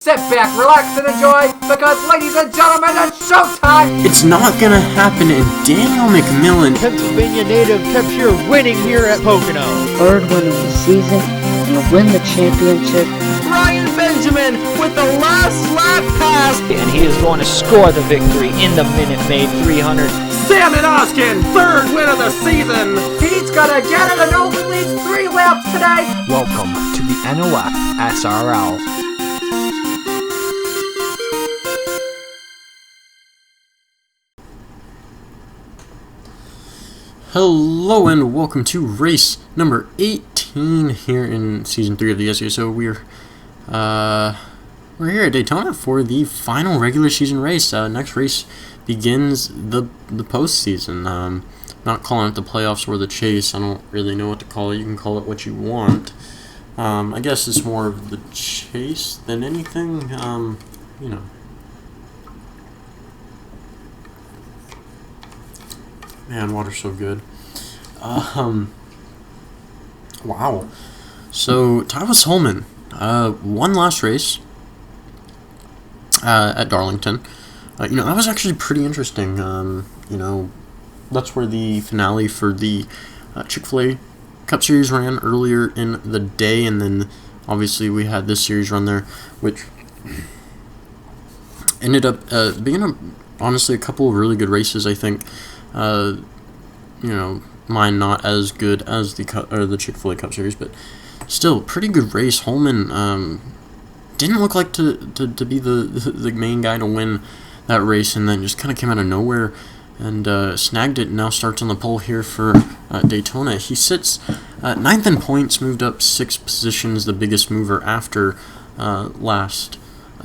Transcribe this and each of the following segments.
sit back, relax, and enjoy, because, ladies and gentlemen, it's showtime! It's not gonna happen, and Daniel McMillan, Pennsylvania native, kept here winning here at Pocono. Third win of the season, and win the championship. Ryan Benjamin with the last lap pass. And he is going to score the victory in the Minute Maid 300. Salmon Oskin, third win of the season. He's gonna get it and only leads 3 laps today! Welcome to the NOFSRL. hello and welcome to race number 18 here in season 3 of the SCSO. We're here at Daytona for the final regular season race. Next race begins the postseason. Not calling it the playoffs or the chase. I don't really know what to call it. You can call it what you want. I guess it's more of the chase than anything. You know. Man, water's so good. Wow. So, Travis Holman won last race at Darlington. That was actually pretty interesting. That's where the finale for the Chick-fil-A Cup Series ran earlier in the day, and then obviously we had this series run there, which ended up being honestly a couple of really good races, I think. Mine not as good as the Chick-fil-A Cup Series, but still pretty good race. Holman didn't look like to be the main guy to win that race, and then just kind of came out of nowhere and snagged it. And now starts on the pole here for Daytona. He sits 9th in points, moved up 6 positions, the biggest mover after last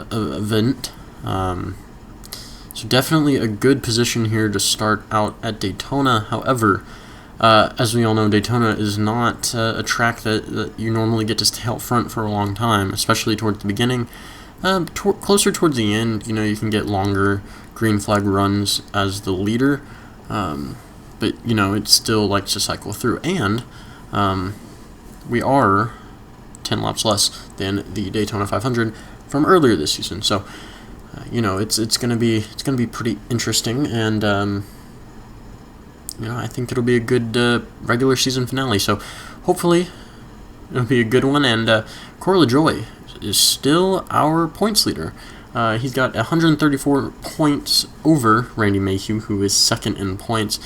event. So definitely a good position here to start out at Daytona. However, as we all know, Daytona is not a track that you normally get to stay out front for a long time, especially towards the beginning. Closer towards the end, you can get longer green flag runs as the leader, but it still likes to cycle through. And we are 10 laps less than the Daytona 500 from earlier this season. So it's gonna be pretty interesting, and I think it'll be a good regular season finale. So hopefully it'll be a good one. And Corey LaJoie is still our points leader. He's got 134 points over Randy Mayhew, who is second in points,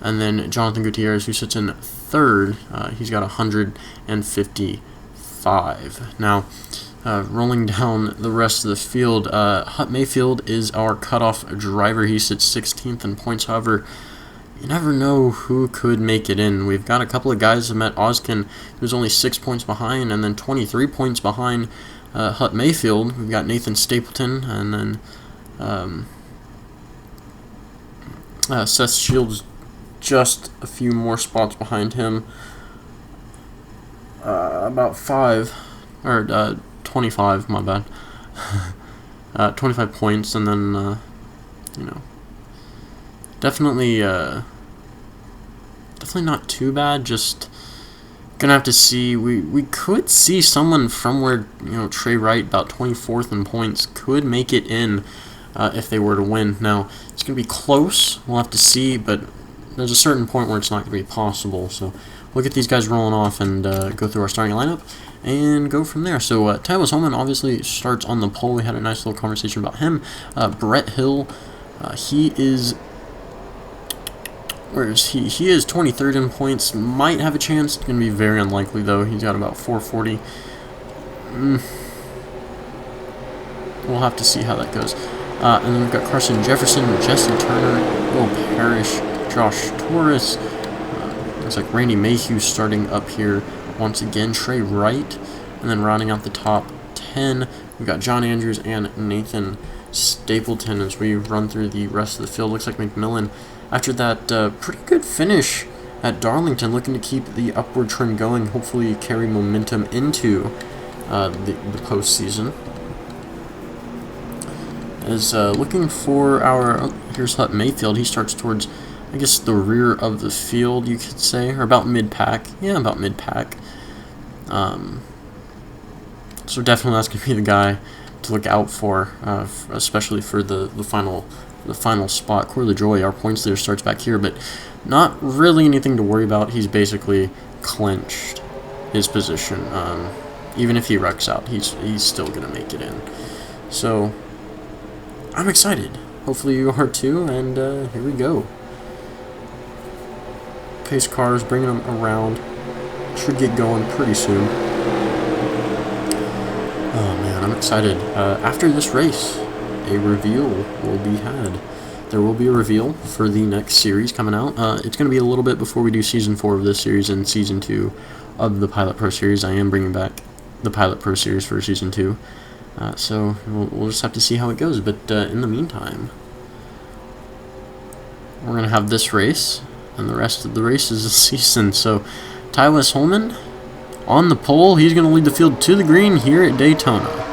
and then Jonathan Gutierrez, who sits in third. He's got 155. Now, rolling down the rest of the field, Hut Mayfield is our cutoff driver. He sits 16th in points. However, you never know who could make it in. We've got a couple of guys. Met Oskin, who's only 6 points behind, and then 23 points behind Hut Mayfield. We've got Nathan Stapleton, and then Seth Shields just a few more spots behind him. About 25, my bad. 25 points, and then, definitely not too bad. Just gonna have to see. We could see someone from where, Trey Wright, about 24th in points, could make it in if they were to win. Now, it's gonna be close. We'll have to see, but there's a certain point where it's not gonna be possible. So we'll get these guys rolling off and go through our starting lineup and go from there. So Travis Holman obviously starts on the pole. We had a nice little conversation about him. Brett Hill, he is... Where is he? He is 23rd in points. Might have a chance. It's going to be very unlikely, though. He's got about 440. We'll have to see how that goes. And then we've got Carson Jefferson, Jesse Turner, Will Parrish, Josh Torres. Looks like Randy Mayhew starting up here once again. Trey Wright. And then rounding out the top 10, we've got John Andrews and Nathan Stapleton as we run through the rest of the field. Looks like McMillan, after that pretty good finish at Darlington, looking to keep the upward trend going, hopefully carry momentum into the postseason. Is looking for our... here's Hut Mayfield. He starts towards, I guess, the rear of the field, you could say, or about mid-pack. Yeah, about mid-pack. So definitely that's going to be the guy look out for, especially for the final spot. Corey LaJoy, our points leader, starts back here, but not really anything to worry about. He's basically clinched his position. Even if he wrecks out, he's still gonna make it in. So I'm excited. Hopefully you are too. And here we go. Pace cars, bringing them around. Should get going pretty soon. Oh man, I'm excited. After this race, a reveal will be had. There will be a reveal for the next series coming out. It's going to be a little bit before we do Season 4 of this series and Season 2 of the Pilot Pro Series. I am bringing back the Pilot Pro Series for Season 2. So we'll just have to see how it goes. But in the meantime, we're going to have this race and the rest of the races this season. So Tyler Holman on the pole. He's going to lead the field to the green here at Daytona.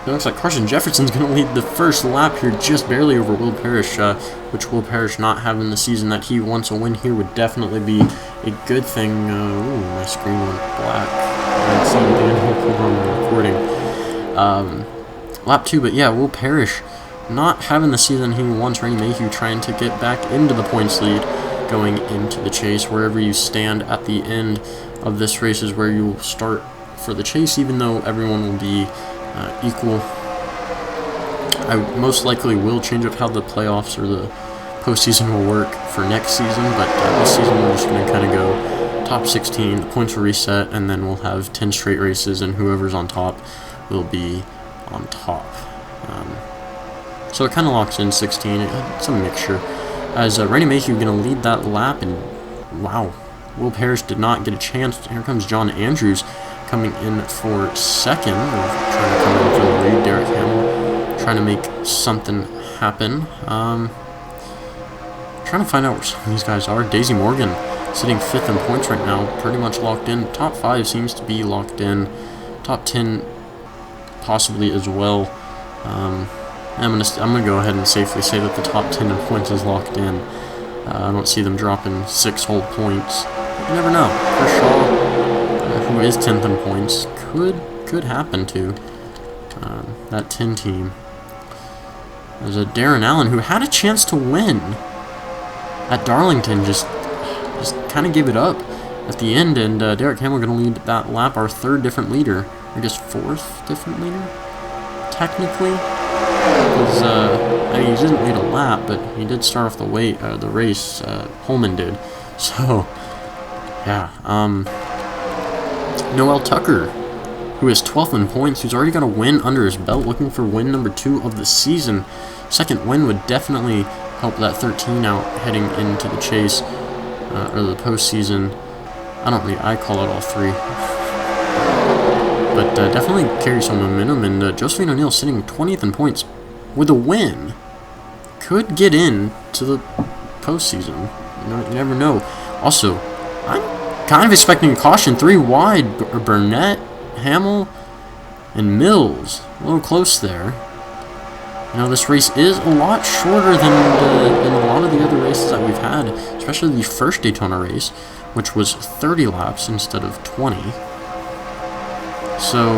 It looks like Carson Jefferson's going to lead the first lap here, just barely over Will Parrish, which Will Parrish not having the season that he wants. A win here would definitely be a good thing. Ooh, my screen went black. I didn't see anything on the recording. Lap 2, but yeah, Will Parrish not having the season he wants. Randy Mayhew trying to get back into the points lead, going into the chase. Wherever you stand at the end of this race is where you will start for the chase, even though everyone will be equal. I most likely will change up how the playoffs or the postseason will work for next season, but this season we're just going to kind of go top 16, the points will reset, and then we'll have 10 straight races, and whoever's on top will be on top. So it kind of locks in 16. It's a mixture. As Randy Mayhew going to lead that lap, and wow, Will Parrish did not get a chance. Here comes John Andrews coming in for second, or trying to come in for the lead. Derek Hamill trying to make something happen. Trying to find out where some of these guys are. Daisy Morgan sitting 5th in points right now, pretty much locked in. Top 5 seems to be locked in. Top 10 possibly as well. I'm gonna go ahead and safely say that the top 10 in points is locked in. I don't see them dropping 6 whole points. You never know. Kershaw, who is 10th in points, could happen to that 10 team. There's a Darren Allen who had a chance to win at Darlington, just kind of gave it up at the end, and Derek Hamill going to lead that lap, our 3rd different leader. I guess 4th different leader, technically. Because, I mean, he didn't lead a lap, but he did start off the race. Holman did. So, yeah. Noel Tucker, who is 12th in points, who's already got a win under his belt, looking for win number 2 of the season. Second win would definitely help that 13 out heading into the chase, or the postseason. I call it all 3. But definitely carry some momentum, and Josephine O'Neill sitting 20th in points with a win could get in to the postseason. You never know. Also, I'm kind of expecting a caution. 3 wide, Burnett, Hamill, and Mills. A little close there. This race is a lot shorter than a lot of the other races that we've had, especially the first Daytona race, which was 30 laps instead of 20. So,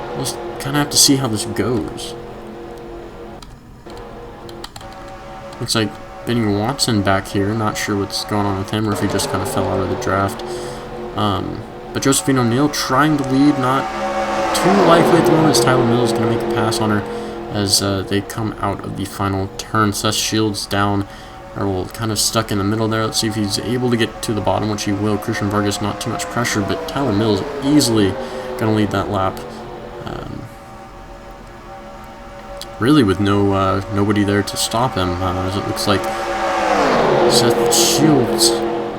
we'll just kind of have to see how this goes. Looks like Benny Watson back here. Not sure what's going on with him, or if he just kind of fell out of the draft. But Josephine O'Neill trying to lead, not too likely at the moment, as Tyler Mills is going to make a pass on her as they come out of the final turn. Seth Shields down or well, kind of stuck in the middle there. Let's see if he's able to get to the bottom, which he will. Christian Vargas, not too much pressure, but Tyler Mills easily going to lead that lap. Really with nobody there to stop him, as it looks like Seth Shields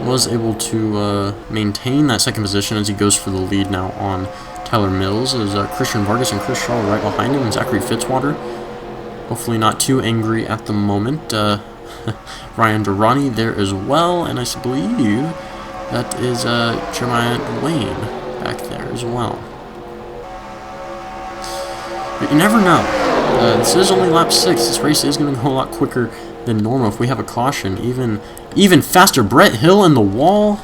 was able to maintain that second position as he goes for the lead now on Tyler Mills, as Christian Vargas and Chris Shaw right behind him, and Zachary Fitzwater hopefully not too angry at the moment. Ryan Durrani there as well, and I believe that is Jeremiah Wayne back there as well. But you never know. This is only lap 6. This race is going to go a lot quicker than normal if we have a caution. Even faster. Brett Hill in the wall.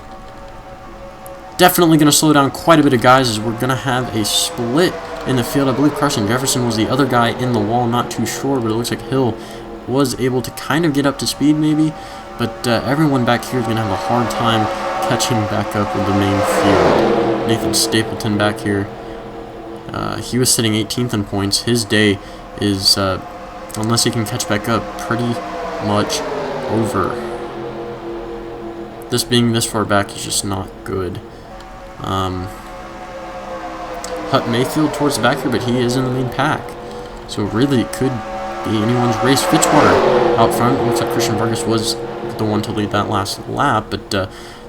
Definitely going to slow down quite a bit of guys, as we're going to have a split in the field. I believe Carson Jefferson was the other guy in the wall. Not too sure, but it looks like Hill was able to kind of get up to speed maybe. But everyone back here is going to have a hard time catching back up with the main field. Nathan Stapleton back here. He was sitting 18th in points. His day is, unless he can catch back up, pretty much over. This being this far back is just not good. Hut Mayfield towards the back here, but he is in the main pack. So really it could be anyone's race. Fitzwater out front. Looks like Christian Vargas was the one to lead that last lap, but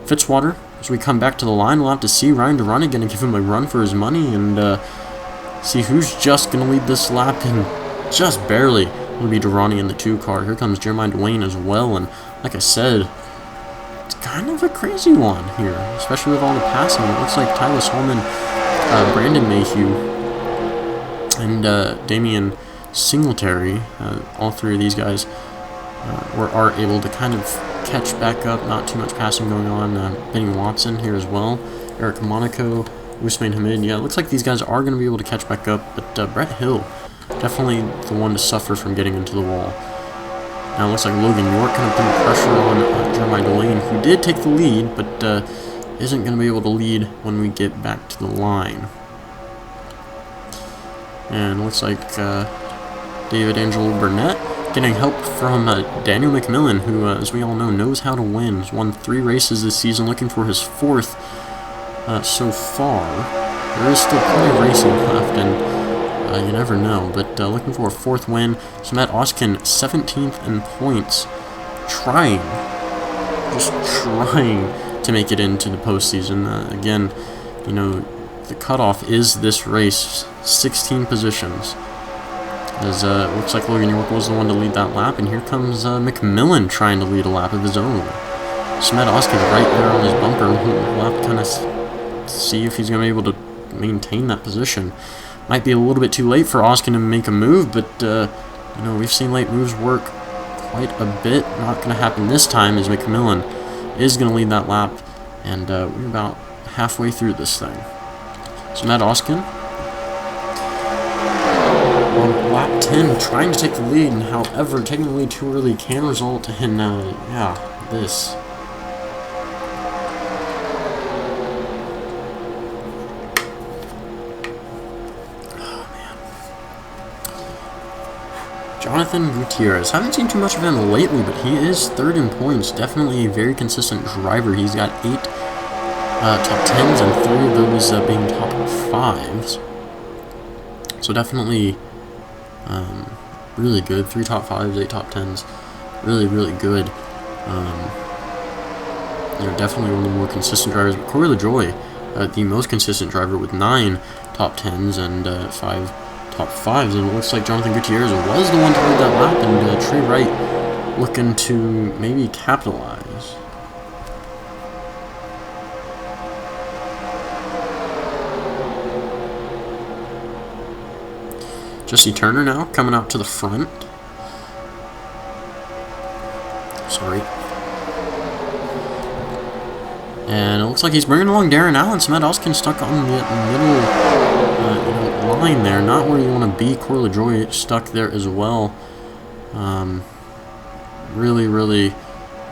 Fitzwater, as we come back to the line, we'll have to see. Ryan Durrani going to give him a run for his money, and see who's just going to lead this lap, and just barely will be Durrani in the 2 car. Here comes Jeremiah Dwayne as well, and like I said, it's kind of a crazy one here, especially with all the passing. It looks like Tyler Holman, Brandon Mayhew, and Damian Singletary, all 3 of these guys are able to kind of catch back up. Not too much passing going on. Benny Watson here as well. Eric Monaco, Usman Hamid. Yeah, it looks like these guys are going to be able to catch back up, but Brett Hill, definitely the one to suffer from getting into the wall. Now it looks like Logan York kind of putting pressure on Jeremiah Delane, who did take the lead, but isn't going to be able to lead when we get back to the line. And it looks like David Angelo Burnett getting help from Daniel McMillan, who, as we all know, knows how to win. He's won 3 races this season, looking for his 4th so far. There is still plenty of racing left, and you never know, but looking for a 4th win. So Matt Oskin, 17th in points, just trying to make it into the postseason. Again, you know, the cutoff is this race, 16 positions. As looks like Logan York was the one to lead that lap, and here comes McMillan trying to lead a lap of his own. Matt Oskin's right there on his bumper. We'll have to kind of see if he's going to be able to maintain that position. Might be a little bit too late for Oskin to make a move, but you know, we've seen late moves work quite a bit. Not going to happen this time, as McMillan is going to lead that lap, and we're about halfway through this thing. So Matt Oskin on lap 10, trying to take the lead, and however, taking the lead too early can result in, yeah, this. Oh, man. Jonathan Gutierrez. Haven't seen too much of him lately, but he is 3rd in points. Definitely a very consistent driver. He's got 8 top 10s, and 3 of those being top 5s. So definitely really good. 3 top 5s, 8 top 10s. Really, really good. You know, definitely one of the more consistent drivers. But Corey LaJoy, the most consistent driver with 9 top 10s and 5 top 5s. And it looks like Jonathan Gutierrez was the one to lead that lap, and Trey Wright looking to maybe capitalize. Jesse Turner now coming out to the front. Sorry. And it looks like he's bringing along Darren Allen. Matt Oskin stuck on the middle line there. Not where you want to be. Corey LaJoy stuck there as well. Really, really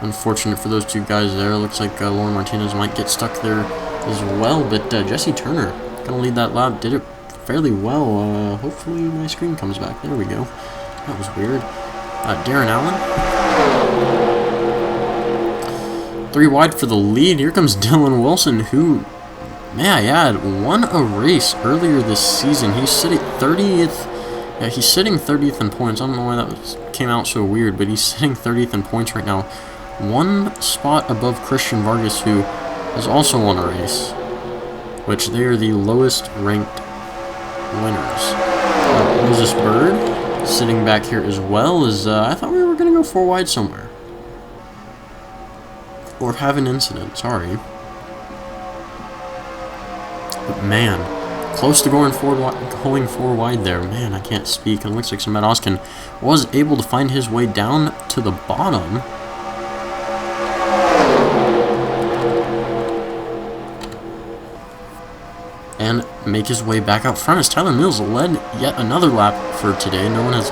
unfortunate for those 2 guys there. Looks like Lauren Martinez might get stuck there as well. But Jesse Turner going to lead that lap. Did it fairly well. Hopefully my screen comes back. There we go. That was weird. Darren Allen 3 wide for the lead. Here comes Dylan Wilson, who, may I add, won a race earlier this season. He's sitting 30th. Yeah, he's sitting 30th in points. I don't know why that came out so weird, but he's sitting 30th in points right now. 1 spot above Christian Vargas, who has also won a race, which they are the lowest ranked winners. Moses Bird sitting back here as well as I thought we were going to go 4 wide somewhere. Or have an incident, sorry. But man, close to going 4 wide there. Man, I can't speak. And it looks like Matt Oskin was able to find his way down to the bottom. And make his way back out front as Tyler Mills led yet another lap for today. No one else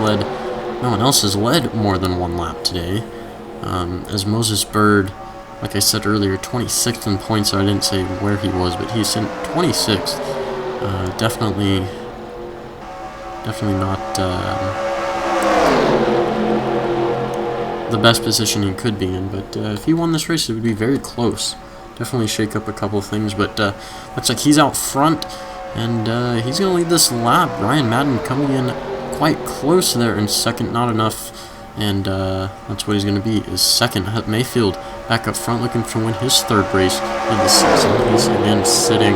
has led more than 1 lap today. As Moses Bird, like I said earlier, 26th in points, so I didn't say where he was, but he's in 26th. Definitely not the best position he could be in, but if he won this race, it would be very close. Definitely shake up a couple of things, but looks like he's out front, and he's going to lead this lap. Ryan Madden coming in quite close there in second, not enough. And that's what he's going to be, is second. Mayfield back up front looking to win his 3rd race of the season. He's again sitting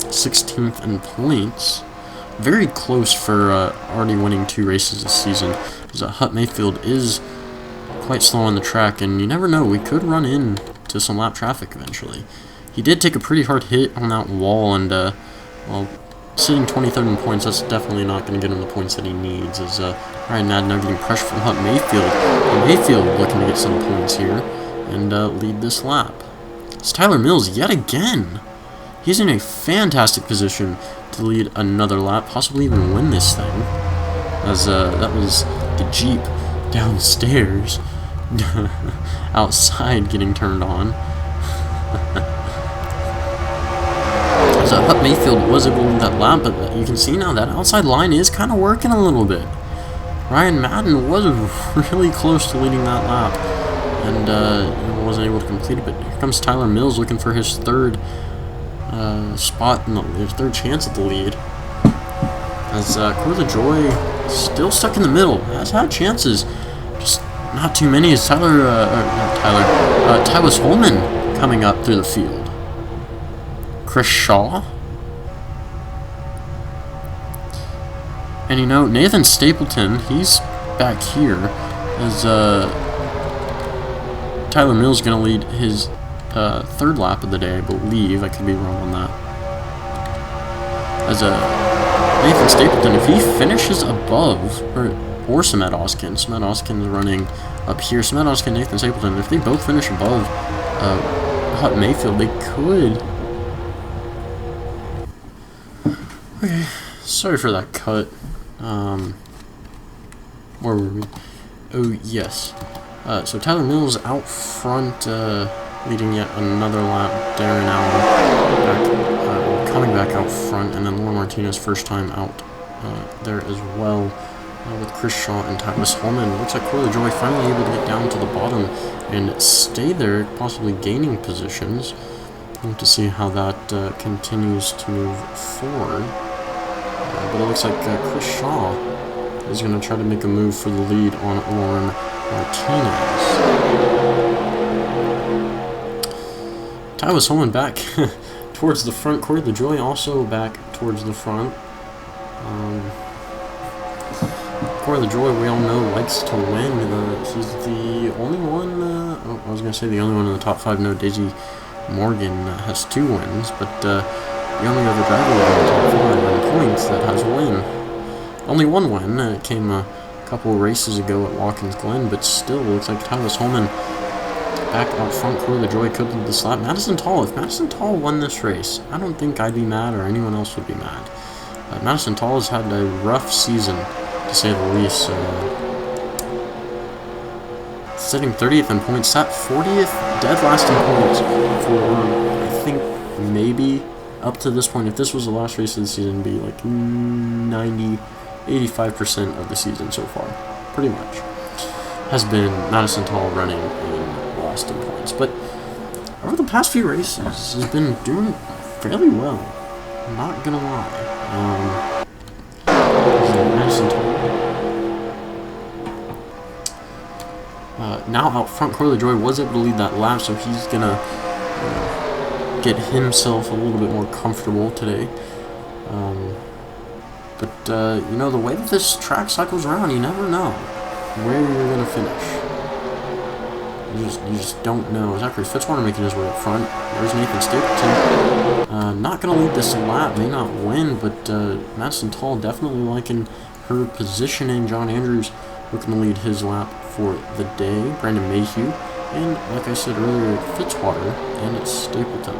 16th in points. Very close for already winning 2 races this season. Because Hut Mayfield is quite slow on the track, and you never know, we could run into some lap traffic eventually. He did take a pretty hard hit on that wall, and well, sitting 23rd in points, that's definitely not going to get him the points that he needs. As Ryan Madden now getting pressure from Hut Mayfield. And Mayfield looking to get some points here and lead this lap. It's Tyler Mills yet again. He's in a fantastic position to lead another lap, possibly even win this thing. As that was the Jeep downstairs, outside getting turned on. So Hut Mayfield was able to lead that lap, but you can see now that outside line is kind of working a little bit. Ryan Madden was really close to leading that lap, and wasn't able to complete it. But here comes Tyler Mills looking for his 3rd spot in his 3rd chance at the lead. As Corey LaJoy still stuck in the middle, has had chances, just not too many. As Tywas Holman coming up through the field. Chris Shaw. And you know, Nathan Stapleton, he's back here as Tyler Mills going to lead his 3rd lap of the day, I believe. I could be wrong on that. As Nathan Stapleton, if he finishes above, or Samet Oskin is running up here. Samet Oskin, Nathan Stapleton, if they both finish above Hut Mayfield, they could. Okay, sorry for that cut. Where were we? Oh, yes. So Tyler Mills out front, leading yet another lap. Darren Allen coming back out front, and then Lauren Martinez first time out there as well, with Chris Shaw and Tywas Holman. Looks like Corey LaJoy finally able to get down to the bottom and stay there, possibly gaining positions. We'll have to see how that continues to move forward. But it looks like Chris Shaw is going to try to make a move for the lead on Lauren Martinez. Tywas Holman back towards the front. Corey LaJoy also back towards the front. Corey LaJoy, we all know, likes to win. He's the only one, I was going to say the only one in the top 5. No, Daisy Morgan has 2 wins, but the only other driver in the top 5 in points that has a win. Only 1 win. It came a couple races ago at Watkins Glen, but still looks like Tywas Holman back out front. Corey LaJoy could lead this lap. Madison Tall, if Madison Tall won this race, I don't think I'd be mad or anyone else would be mad. Madison Tall has had a rough season, to say the least. Sitting 30th in points, sat 40th, dead last in points for, I think, maybe up to this point, if this was the last race of the season, it'd be like 85% of the season so far. Pretty much has been Madison Tall running in the last last in points. But over the past few races, he's been doing fairly well. I'm not gonna lie. Now out front, Corey LaJoie was able to lead that lap, so he's gonna get himself a little bit more comfortable today. You know, the way that this track cycles around, you never know where you're gonna finish. You just don't know. Zachary Fitzwater making his way up front. There's Nathan Stapleton. Not gonna lead this lap, may not win, but Madison Tall definitely liking her positioning. John Andrews looking to lead his lap for the day. Brandon Mayhew, and like I said earlier, Fitzwater, and it's Stapleton.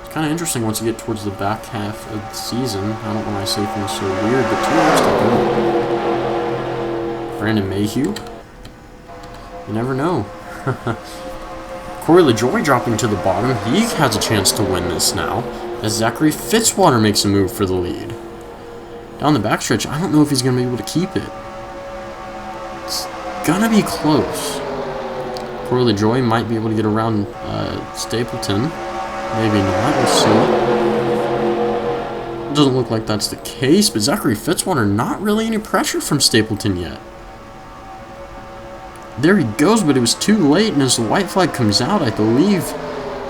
It's kind of interesting once you get towards the back half of the season. I don't know why I say things so weird, but 2 laps to go. Brandon Mayhew. You never know. Corey LaJoie dropping to the bottom. He has a chance to win this now, as Zachary Fitzwater makes a move for the lead. Down the backstretch, I don't know if he's going to be able to keep it. It's going to be close. Corey LaJoie might be able to get around Stapleton. Maybe not. We'll see. It doesn't look like that's the case, but Zachary Fitzwater, not really any pressure from Stapleton yet. There he goes, but it was too late, and as the white flag comes out, I believe,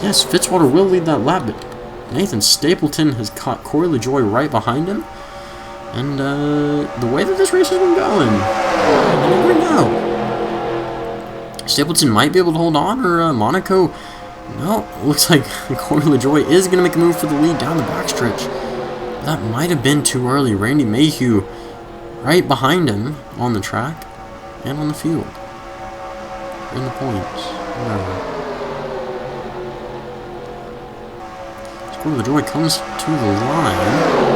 yes, Fitzwater will lead that lap, but Nathan Stapleton has caught Corey LaJoie right behind him. And the way that this race has been going, you never know. Stapleton might be able to hold on, or Monaco. No, looks like Corey LaJoie is going to make a move for the lead down the backstretch. That might have been too early. Randy Mayhew right behind him on the track and on the field. In the points. Whatever. Corey LaJoie comes to the line.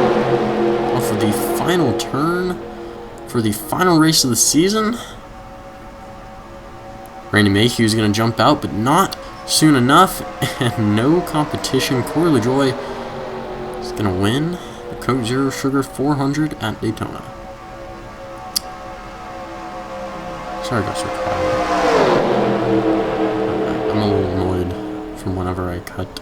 For the final turn, for the final race of the season. Randy Mayhew is going to jump out, but not soon enough, and no competition. Corey LaJoie is going to win the Coke Zero Sugar 400 at Daytona. Sorry I got so quiet. I'm a little annoyed from whenever I cut.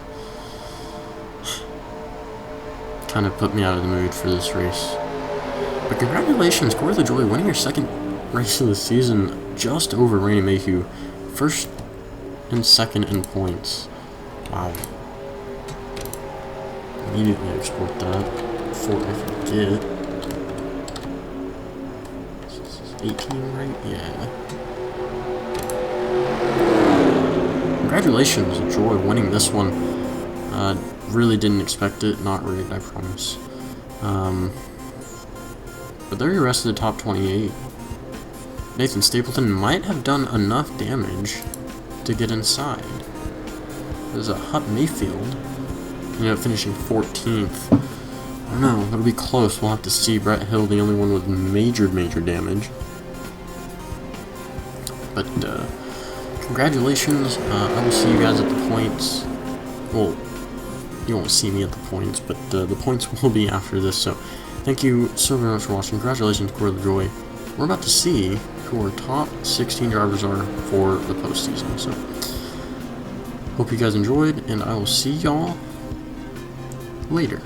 Kind of put me out of the mood for this race. But congratulations, Corey LaJoie, winning your second race of the season, just over Randy Mayhew. First and second in points. Wow. Immediately export that before I forget. This is 18, right? Yeah. Congratulations, LaJoie, winning this one. Really didn't expect it. Not rigged, I promise. But there are the rest of the top 28. Nathan Stapleton might have done enough damage to get inside. There's a Hutt Mayfield. Ended up finishing 14th. I don't know. It'll be close. We'll have to see. Brett Hill, the only one with major damage. But, congratulations. I will see you guys at the points. Well, you won't see me at the points, but the points will be after this. So, thank you so very much for watching. Congratulations, Corey LaJoie. We're about to see who our top 16 drivers are for the postseason. So, hope you guys enjoyed, and I will see y'all later.